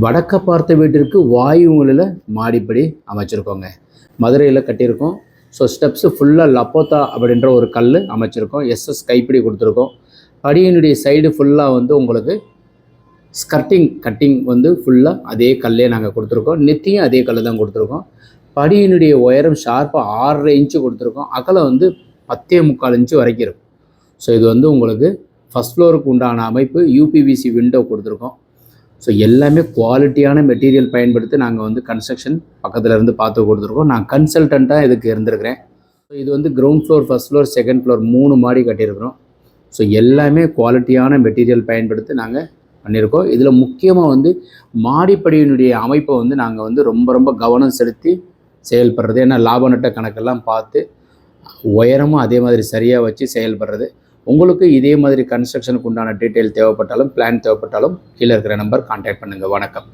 வடக்க பார்த்த வீட்டிற்கு வாயுவில் மாடிப்படி அமைச்சிருக்கோங்க. மதுரையில் கட்டியிருக்கோம். ஸோ ஸ்டெப்ஸு ஃபுல்லாக லப்போத்தா அப்படின்ற ஒரு கல் அமைச்சிருக்கோம். எஸ்எஸ் கைப்பிடி கொடுத்துருக்கோம். படியினுடைய சைடு ஃபுல்லாக வந்து உங்களுக்கு கட்டிங் வந்து ஃபுல்லாக அதே கல்லே நாங்கள் கொடுத்துருக்கோம். நெத்தியும் அதே கல் தான் கொடுத்துருக்கோம். படியினுடைய உயரம் ஷார்ப்பாக 6.5 இன்ச்சு கொடுத்துருக்கோம். அகலம் வந்து 10.75 இன்ச்சு வரைக்கும் இருக்கும். ஸோ இது வந்து உங்களுக்கு ஃபஸ்ட் ஃப்ளோருக்கு உண்டான அமைப்பு. யூபிவிசி விண்டோ கொடுத்துருக்கோம். ஸோ எல்லாமே குவாலிட்டியான மெட்டீரியல் பயன்படுத்தி நாங்கள் வந்து கன்ஸ்ட்ரக்ஷன் பக்கத்தில் இருந்து பார்த்து கொடுத்துருக்கோம். நான் கன்சல்டண்ட்டாக இதுக்கு இருந்திருக்கிறேன். ஸோ இது வந்து ground floor, first floor, second floor 3 மாடி கட்டியிருக்கிறோம். ஸோ எல்லாமே குவாலிட்டியான மெட்டீரியல் பயன்படுத்தி நாங்கள் பண்ணியிருக்கோம். இதில் முக்கியமாக வந்து மாடிப்படியினுடைய அமைப்பை வந்து நாங்கள் வந்து ரொம்ப கவனம் செலுத்தி செயல்படுறது. ஏன்னா லாப நட்ட கணக்கெல்லாம் பார்த்து உயரமும் அதே மாதிரி சரியாக வச்சு செயல்படுறது. உங்களுக்கு இதே மாதிரி கன்ஸ்ட்ரக்ஷனுக்கு உண்டான டீட்டெயில் தேவைப்பட்டாலும், பிளான் தேவைப்பட்டாலும் கீழே இருக்கிற நம்பர் கான்டாக்ட் பண்ணுங்கள். வணக்கம்.